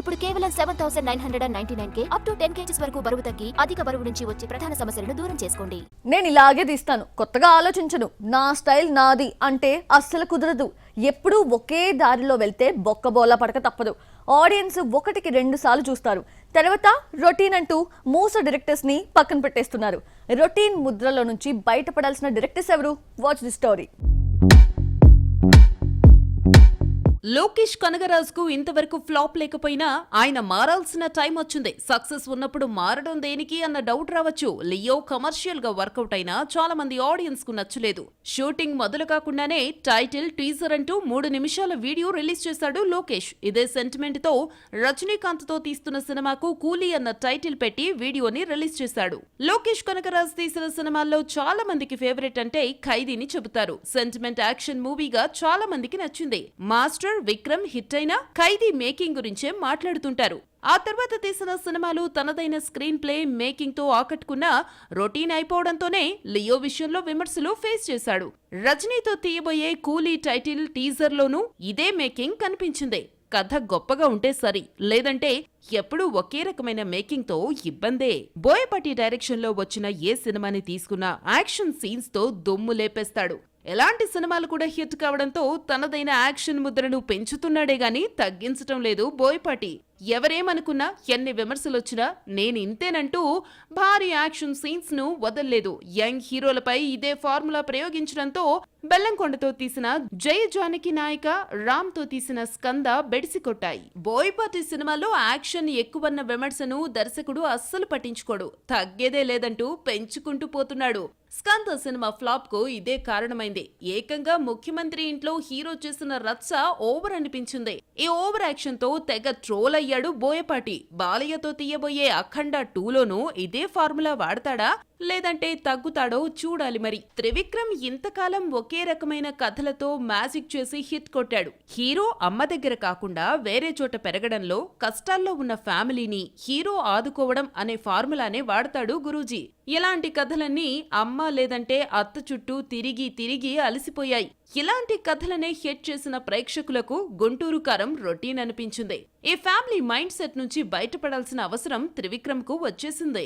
ఇప్పుడు కేవలం 7,999 up to 10 kgs వరకు బరువు తగ్గి అధిక బరువు నుంచి వచ్చే ప్రధాన సమస్యలను దూరం చేసుకోండి. నేను ఇలాగే తీస్తాను, కొత్తగా ఆలోచించను. నా స్టైల్ నాది అంటే అస్సలు కుదరదు. ఎప్పుడూ ఒకే దారిలో వెళ్తే బొక్కబోలా పడక తప్పదు. ఆడియన్స్ 1-2 సార్లు చూస్తారు, తర్వాత రొటీన్ అంటూ మూస డైరెక్టర్స్ ని పక్కన పెట్టేస్తున్నారు. రొటీన్ ముద్రలో నుంచి బయటపడాల్సిన డైరెక్టర్స్ ఎవరు? Watch the story. లోకేష్ కనగరాజుకు ఇంతవరకు ఫ్లాప్ లేకపోయినా ఆయన మారాల్సిన టైం వచ్చింది. సక్సెస్ ఉన్నప్పుడు మారడం దేనికి అన్న డౌట్ రావచ్చు. లియో కమర్షియల్ గా వర్కౌట్ అయినా చాలా మంది ఆడియన్స్ కు నచ్చలేదు. షూటింగ్ మొదలు కాకుండానే టైటిల్, టీజర్ అంటూ 3 నిమిషాల వీడియో రిలీజ్ చేశాడు లోకేష్. ఇదే సెంటిమెంట్ తో రజనీకాంత్ తో తీస్తున్న సినిమాకు కూలీ అన్న టైటిల్ పెట్టి వీడియోని రిలీజ్ చేశాడు. లోకేష్ కనగరాజ్ తీసిన సినిమాల్లో చాలా మందికి ఫేవరెట్ అంటే ఖైదీని చెబుతారు. సెంటిమెంట్ యాక్షన్ మూవీగా చాలా మందికి నచ్చింది. మాస్టర్, విక్రమ్ హిట్ అయినా ఖైదీ మేకింగ్ గురించే మాట్లాడుతుంటారు. ఆ తర్వాత తీసిన సినిమాలు తనదైన స్క్రీన్ ప్లే, మేకింగ్ తో ఆకట్టుకున్న రొటీన్ అయిపోవడంతోనే లియో విషయంలో విమర్శలు ఫేస్ చేశాడు. రజనీతో తీయబోయే కూలీ టైటిల్, టీజర్ లోనూ ఇదే మేకింగ్ కనిపించింది. కథ గొప్పగా ఉంటే సరి, లేదంటే ఎప్పుడూ ఒకే రకమైన మేకింగ్ తో ఇబ్బందే. బోయపాటి డైరెక్షన్ లో వచ్చిన ఏ సినిమాని తీసుకున్న యాక్షన్ సీన్స్ తో దుమ్ము లేపేస్తాడు. ఎలాంటి సినిమాలు కూడా హిట్ కావడంతో తనదైన యాక్షన్ ముద్రను పెంచుతున్నాడే గాని తగ్గించటం లేదు బోయపాటి. ఎవరేమనుకున్నా, ఎన్ని విమర్శలొచ్చినా నేనింతేనంటూ భారీ యాక్షన్ సీన్స్ ను వదల్లేదు. యంగ్ హీరోలపై ఇదే ఫార్ములా ప్రయోగించడంతో బెల్లంకొండతో తీసిన జయ జానకి నాయక, రామ్ తో తీసిన స్కంద బెడిసికొట్టాయి. బోయపాటి సినిమాలో యాక్షన్ ఎక్కువన్న విమర్శను దర్శకుడు అస్సలు పట్టించుకోడు. తగ్గేదే లేదంటూ పెంచుకుంటూ పోతున్నాడు. స్కంద సినిమా ఫ్లాప్ కు ఇదే కారణమైంది. ఏకంగా ముఖ్యమంత్రి ఇంట్లో హీరో చేసిన రచ్చ ఓవర్ అనిపించింది. ఈ ఓవర్ యాక్షన్ తో తెగ ట్రోల్ అయ్యాడు బోయపాటి. బాలయ్యతో తీయబోయే అఖండ 2లోనూ ఇదే ఫార్ములా వాడతాడా, లేదంటే తగ్గుతాడో చూడాలి మరి. త్రివిక్రమ్ ఇంతకాలం ఒకే రకమైన కథలతో మ్యాజిక్ చేసి హిట్ కొట్టాడు. హీరో అమ్మ దగ్గర కాకుండా వేరే చోట పెరగడంలో కష్టాల్లో ఉన్న ఫ్యామిలీని హీరో ఆదుకోవడం అనే ఫార్ములానే వాడతాడు గురూజీ. ఇలాంటి కథలన్నీ అమ్మ లేదంటే అత్త చుట్టూ తిరిగి తిరిగి అలసిపోయాయి. ఇలాంటి కథలనే హిట్ చేసిన ప్రేక్షకులకు గుంటూరు కారం రొటీన్ అనిపించింది. ఈ ఫ్యామిలీ మైండ్ సెట్ నుంచి బయటపడాల్సిన అవసరం త్రివిక్రమ్ కు వచ్చేసింది.